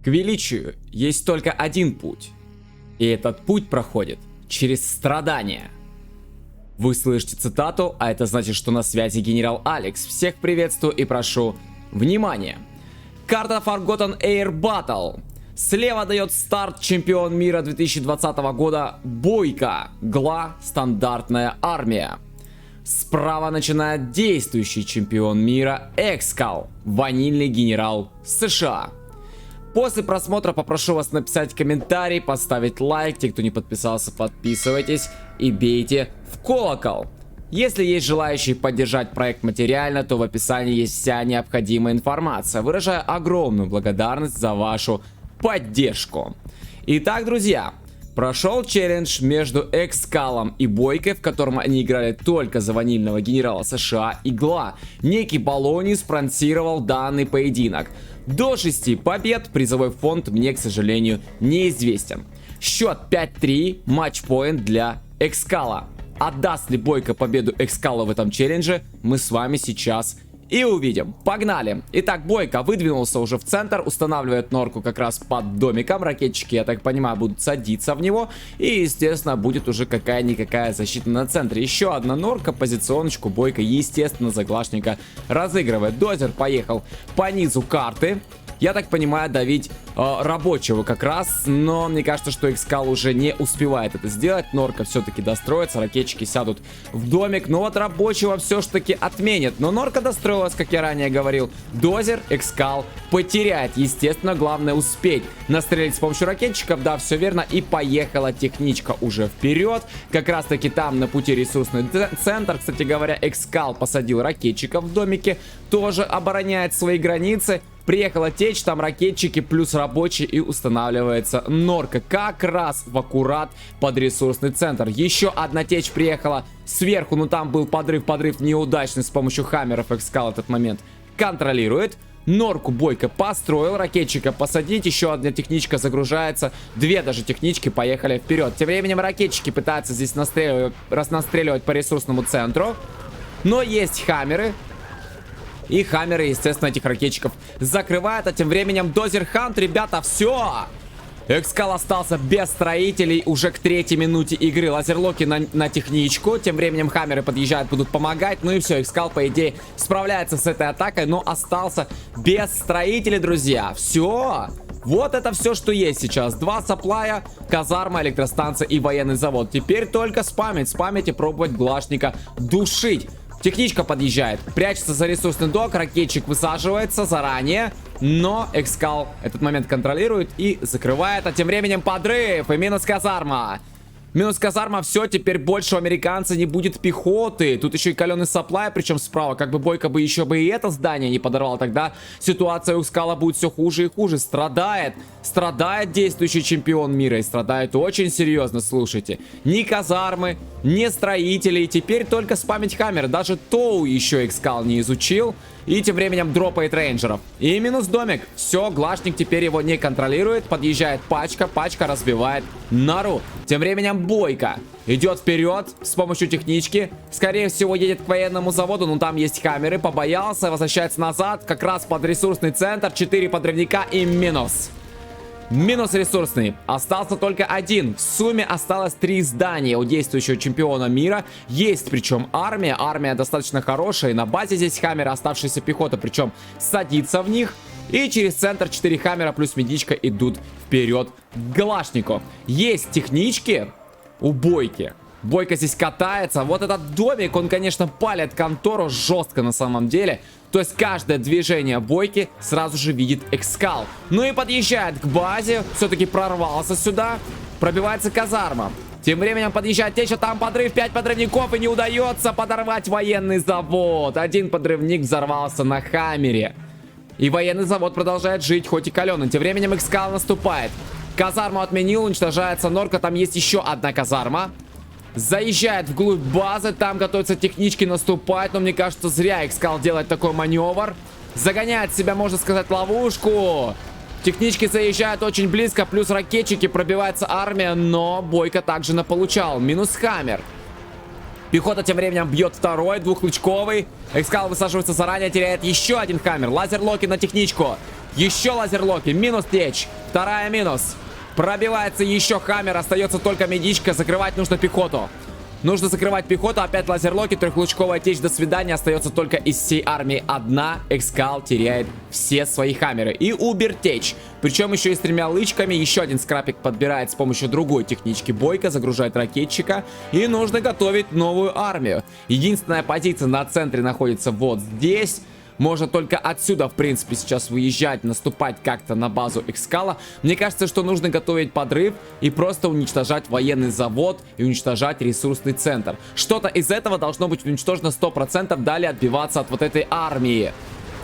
К величию есть только один путь. И этот путь проходит через страдания. Вы слышите цитату, а это значит, что на связи генерал Алекс. Всех приветствую и прошу внимания. Карта Forgotten Air Battle. Слева дает старт чемпион мира 2020 года Бойко. ГЛА стандартная армия. Справа начинает действующий чемпион мира Экскал. Ванильный генерал США. После просмотра попрошу вас написать комментарий, поставить лайк. Те, кто не подписался, подписывайтесь и бейте в колокол. Если есть желающие поддержать проект материально, то в описании есть вся необходимая информация. Выражаю огромную благодарность за вашу поддержку. Итак, друзья, прошел челлендж между Экскалом и Бойко, в котором они играли только за ванильного генерала США и ГЛА. Некий Балони спонсировал данный поединок. До 6 побед, призовой фонд мне, к сожалению, неизвестен. Счет 5-3, матчпоинт для Экскала. Отдаст ли Бойко победу Экскалу в этом челлендже, мы с вами сейчас и увидим. Погнали! Итак, Бойко выдвинулся уже в центр, устанавливает норку как раз под домиком. Ракетчики, я так понимаю, будут садиться в него. И, естественно, будет уже какая-никакая защита на центре. Еще одна норка, позиционочку Бойко, естественно, за глашника разыгрывает. Дозер поехал по низу карты. Я так понимаю, давить рабочего как раз, но мне кажется, что Экскал уже не успевает это сделать. Норка все-таки достроится, ракетчики сядут в домик, но вот рабочего все-таки отменят. Но Норка достроилась, как я ранее говорил. Дозер Экскал потеряет. Естественно, главное успеть настрелить с помощью ракетчиков. Да, все верно. И поехала техничка уже вперед. Как раз таки там на пути ресурсный центр. Кстати говоря, Экскал посадил ракетчиков в домике. Тоже обороняет свои границы. Приехала течь, там ракетчики плюс рабочие, и устанавливается норка как раз в аккурат под ресурсный центр. Еще одна течь приехала сверху, но там был подрыв неудачный с помощью хаммеров. Экскал этот момент контролирует. Норку Бойко построил, ракетчика посадить, еще одна техничка загружается, две даже технички поехали вперед. Тем временем ракетчики пытаются здесь настреливать по ресурсному центру, но есть хаммеры. И хаммеры, естественно, этих ракетчиков закрывают. А тем временем Дозер Хант, ребята, все! Экскал остался без строителей уже к 3-й минуте игры. Лазерлоки на техничку. Тем временем хаммеры подъезжают, будут помогать. Ну и все, Экскал, по идее, справляется с этой атакой, но остался без строителей, друзья. Все! Вот это все, что есть сейчас. 2 саплая, казарма, электростанция и военный завод. Теперь только спамить и пробовать глашника душить. Техничка подъезжает, прячется за ресурсный док, ракетчик высаживается заранее, но Экскал этот момент контролирует и закрывает, а тем временем подрыв и минус казарма. Минус казарма, все, теперь больше у американца не будет пехоты. Тут еще и каленый саплай, причем справа. Как бы Бойко бы еще бы и это здание не подорвал, тогда ситуация у Экскала будет все хуже и хуже. Страдает действующий чемпион мира, и страдает очень серьезно, слушайте. Ни казармы, ни строителей, теперь только спамить хаммер. Даже Тоу еще Экскал не изучил. И тем временем дропает рейнджеров. И минус домик. Все, глашник теперь его не контролирует. Подъезжает пачка разбивает нору. Тем временем Бойко идет вперед с помощью технички. Скорее всего, едет к военному заводу, но там есть хаммеры. Побоялся, возвращается назад. Как раз под ресурсный центр. 4 подрывника и минус. Минус ресурсный. Остался только один. В сумме осталось 3 здания у действующего чемпиона мира. Есть причем армия. Армия достаточно хорошая. И на базе здесь хаммеры, оставшаяся пехота. Причем садится в них. И через центр 4 хаммера плюс медичка идут вперед к глашнику. Есть технички у Бойки. Бойко здесь катается. Вот этот домик, он, конечно, палит контору жестко на самом деле. То есть каждое движение Бойки сразу же видит Экскал. Ну и подъезжает к базе. Все-таки прорвался сюда. Пробивается казарма. Тем временем подъезжает течь, а там подрыв, 5 подрывников, и не удается подорвать военный завод. Один подрывник взорвался на хаммере. И военный завод продолжает жить, хоть и каленый. Тем временем Экскал наступает. Казарму отменил, уничтожается норка. Там есть еще одна казарма. Заезжает вглубь базы, там готовятся технички наступать, но мне кажется, зря Экскал делает такой маневр. Загоняет себя, можно сказать, ловушку. Технички заезжают очень близко, плюс ракетчики, пробивается армия, но Бойко также наполучал. Минус хаммер. Пехота тем временем бьет второй, двухлучковый. Экскал высаживается заранее, теряет еще один хаммер. Лазерлоки на техничку. Еще лазерлоки. Минус течь. Вторая минус. Пробивается еще хаммер. Остается только медичка. Закрывать нужно пехоту. Нужно закрывать пехоту. Опять лазерлоки. Трехлучковая течь. До свидания. Остается только из всей армии одна. Экскал теряет все свои хаммеры. И Убер течь. Причем еще и с 3 лычками. Еще один скрапик подбирает с помощью другой технички Бойко. Загружает ракетчика. И нужно готовить новую армию. Единственная позиция на центре находится вот здесь. Можно только отсюда, в принципе, сейчас выезжать, наступать как-то на базу Экскала. Мне кажется, что нужно готовить подрыв и просто уничтожать военный завод и уничтожать ресурсный центр. Что-то из этого должно быть уничтожено 100%, далее отбиваться от вот этой армии.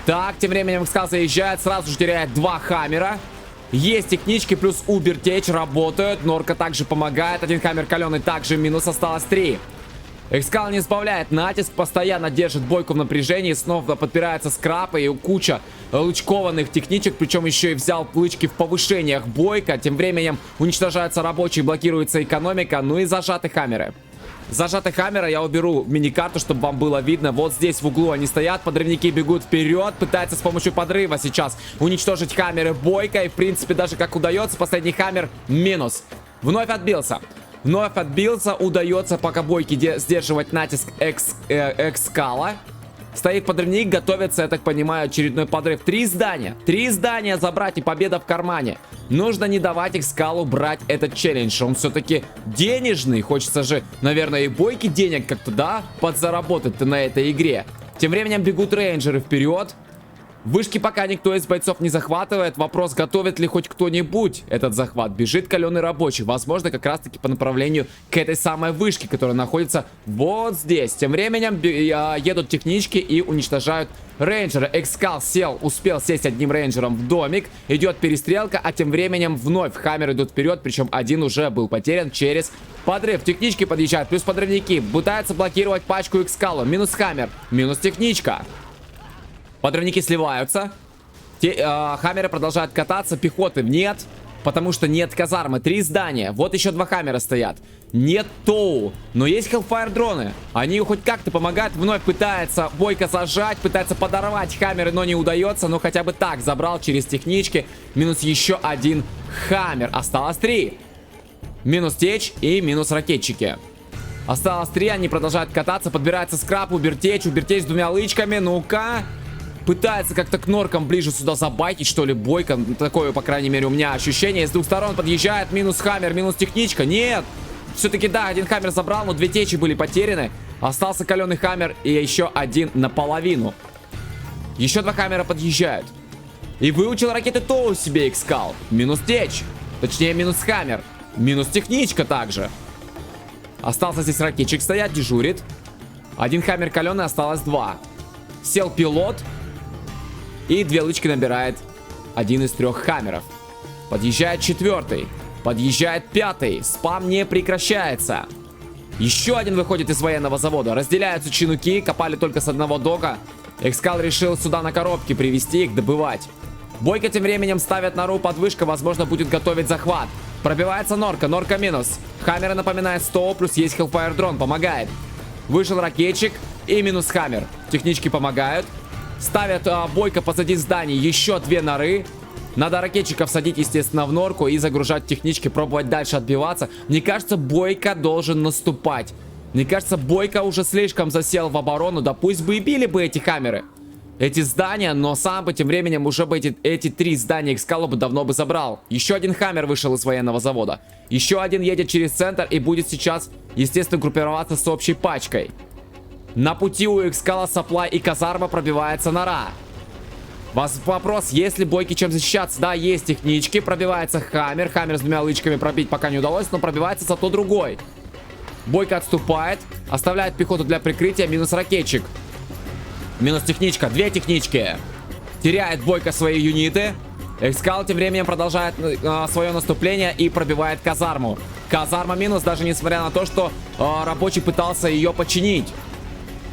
Так, тем временем Экскал заезжает, сразу же теряет 2 хаммера. Есть технички, плюс Убер течь работают. Норка также помогает. Один хаммер каленый, также минус, осталось 3. Экскал не сбавляет натиск, постоянно держит Бойку в напряжении, снова подпирается скрапа и куча лучкованных техничек, причем еще и взял лычки в повышениях Бойко. Тем временем уничтожаются рабочие, блокируется экономика, ну и зажаты хаммеры. Зажаты хаммеры я уберу миникарту, чтобы вам было видно. Вот здесь в углу они стоят, подрывники бегут вперед, пытаются с помощью подрыва сейчас уничтожить хаммеры Бойко. И в принципе даже как удается, последний хаммер минус. Вновь отбился. Вновь отбился, удается пока Бойке сдерживать натиск Экскала. Стоит подрывник, готовится, я так понимаю, очередной подрыв. 3 здания. 3 здания забрать и победа в кармане. Нужно не давать Экскалу брать этот челлендж. Он все-таки денежный. Хочется же, наверное, и Бойке денег как-то, да, подзаработать на этой игре. Тем временем бегут рейнджеры вперед. Вышки пока никто из бойцов не захватывает. Вопрос, готовит ли хоть кто-нибудь этот захват. Бежит каленый рабочий. Возможно, как раз-таки по направлению к этой самой вышке, которая находится вот здесь. Тем временем едут технички и уничтожают рейнджера. Экскал сел, успел сесть одним рейнджером в домик. Идет перестрелка, а тем временем вновь хаммеры идут вперед. Причем один уже был потерян через подрыв. Технички подъезжают, плюс подрывники. Пытаются блокировать пачку Экскала. Минус хаммер, минус техничка. Подрывники сливаются. Хаммеры продолжают кататься. Пехоты нет. Потому что нет казармы. 3 здания. Вот еще 2 хаммера стоят. Нет Тоу. Но есть Hellfire дроны. Они хоть как-то помогают. Вновь пытается Бойко зажать. Пытается подорвать хаммеры, но не удается. Но хотя бы так забрал через технички. Минус еще один хаммер. Осталось 3. Минус течь и минус ракетчики. Осталось 3. Они продолжают кататься. Подбирается скрап. Убертечь с 2 лычками. Ну-ка. Пытается как-то к норкам ближе сюда забайтить, что ли, Бойко. Такое, по крайней мере, у меня ощущение. С 2 сторон подъезжает. Минус хаммер, минус техничка. Нет! Все-таки, да, один хаммер забрал, но 2 течи были потеряны. Остался каленый хаммер и еще один наполовину. Еще 2 хаммера подъезжают. И выучил ракеты Тоу себе Экскал. Минус течь. Точнее, минус хаммер. Минус техничка также. Остался здесь ракетчик стоять, дежурит. Один хаммер каленый, осталось 2. Сел пилот. И 2 лычки набирает один из 3 хаммеров. Подъезжает 4-й. Подъезжает 5-й. Спам не прекращается. Еще один выходит из военного завода. Разделяются чинуки. Копали только с одного дока. Экскал решил сюда на коробке привезти их, добывать. Бойко тем временем ставит нору под вышкой. Возможно, будет готовить захват. Пробивается норка. Норка минус. Хаммеры напоминает 100. Плюс есть Hellfire дрон. Помогает. Вышел ракетчик. И минус хаммер. Технички помогают. Ставят Бойко позади зданий еще 2 норы. Надо ракетчиков садить, естественно, в норку и загружать технички, пробовать дальше отбиваться. Мне кажется, Бойко должен наступать. Мне кажется, Бойко уже слишком засел в оборону. Да пусть бы и били бы эти хаммеры, эти здания, но сам бы тем временем уже бы эти 3 здания Экскала бы давно бы забрал. Еще один хаммер вышел из военного завода. Еще один едет через центр и будет сейчас, естественно, группироваться с общей пачкой. На пути у Экскала сапла и казарма, пробивается нора. Вопрос, есть ли Бойке чем защищаться? Да, есть технички. Пробивается хаммер. Хаммер с 2 лычками пробить пока не удалось, но пробивается зато другой. Бойко отступает. Оставляет пехоту для прикрытия. Минус ракетчик. Минус техничка. 2 технички. Теряет Бойко свои юниты. Экскал тем временем продолжает свое наступление и пробивает казарму. Казарма минус, даже несмотря на то, что рабочий пытался ее починить.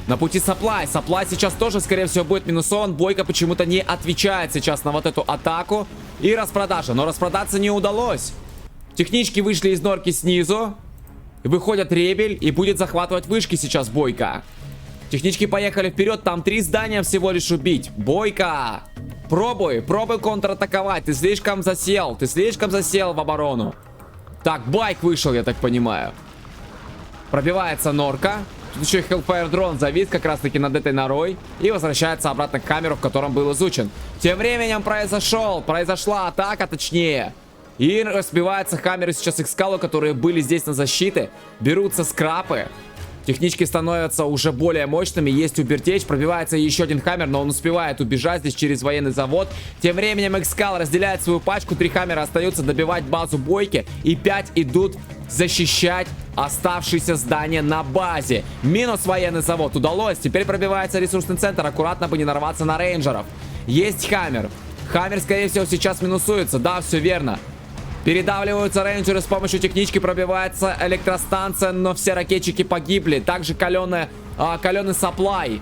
На пути Саплай. Саплай сейчас тоже, скорее всего, будет минусован. Бойко почему-то не отвечает сейчас на вот эту атаку. И распродажа. Но распродаться не удалось. Технички вышли из норки снизу. Выходит Ребель и будет захватывать вышки сейчас Бойко. Технички поехали вперед, там 3 здания всего лишь убить. Бойко! Пробуй контратаковать, ты слишком засел в оборону. Так, Байк вышел, я так понимаю. Пробивается норка. Тут еще и Hellfire дрон завис как раз таки над этой норой. И возвращается обратно к камеру, в котором был изучен. Тем временем произошла атака, точнее. И разбиваются камеры сейчас Экскалу, которые были здесь на защите. Берутся скрапы. Технички становятся уже более мощными. Есть убертечь. Пробивается еще один хаммер, но он успевает убежать здесь через военный завод. Тем временем Экскал разделяет свою пачку. 3 хаммера остаются добивать базу Бойки. И 5 идут защищать оставшиеся здания на базе. Минус военный завод. Удалось. Теперь пробивается ресурсный центр. Аккуратно бы не нарваться на рейнджеров. Есть хаммер. Хаммер, скорее всего, сейчас минусуется. Да, все верно. Передавливаются рейнджеры с помощью технички, пробивается электростанция, но все ракетчики погибли. Также каленый саплай.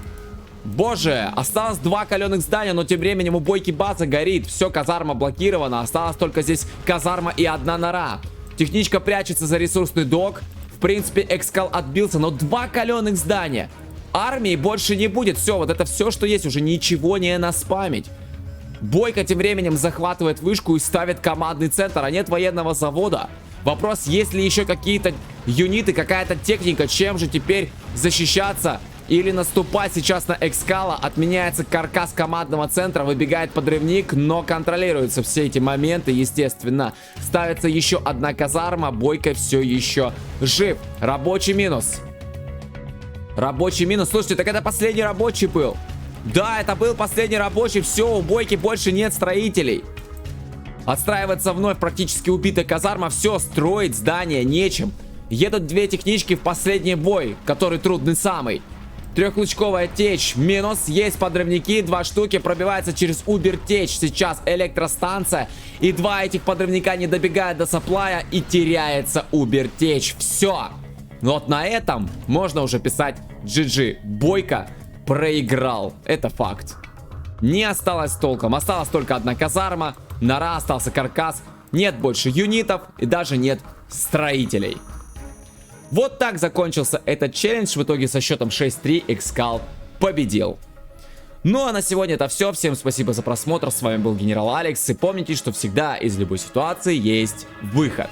Боже, осталось 2 каленых здания, но тем временем у Бойки база горит. Все, казарма блокирована, осталась только здесь казарма и 1 нора. Техничка прячется за ресурсный док. В принципе, Экскал отбился, но 2 каленых здания. Армии больше не будет. Все, вот это все, что есть, уже ничего не наспамить. Бойко тем временем захватывает вышку и ставит командный центр, а нет военного завода. Вопрос, есть ли еще какие-то юниты, какая-то техника, чем же теперь защищаться или наступать сейчас на Экскала. Отменяется каркас командного центра, выбегает подрывник, но контролируются все эти моменты, естественно. Ставится еще 1 казарма, Бойко все еще жив. Рабочий минус. Рабочий минус. Слушайте, так это последний рабочий был. Да, это был последний рабочий. Все, у Бойки больше нет строителей. Отстраивается вновь практически убитая казарма. Все, строить здание нечем. Едут 2 технички в последний бой, который трудный самый. Трехлучковая течь. Минус. Есть подрывники. 2 штуки. Пробивается через убертечь. Сейчас электростанция. И 2 этих подрывника не добегают до саплая. И теряется убертечь. Все. Вот на этом можно уже писать GG. Бойко проиграл. Это факт. Не осталось толком. Осталась только 1 казарма. Нора, остался каркас. Нет больше юнитов. И даже нет строителей. Вот так закончился этот челлендж. В итоге со счетом 6-3 Экскал победил. Ну а на сегодня это все. Всем спасибо за просмотр. С вами был Генерал Алекс. И помните, что всегда из любой ситуации есть выход.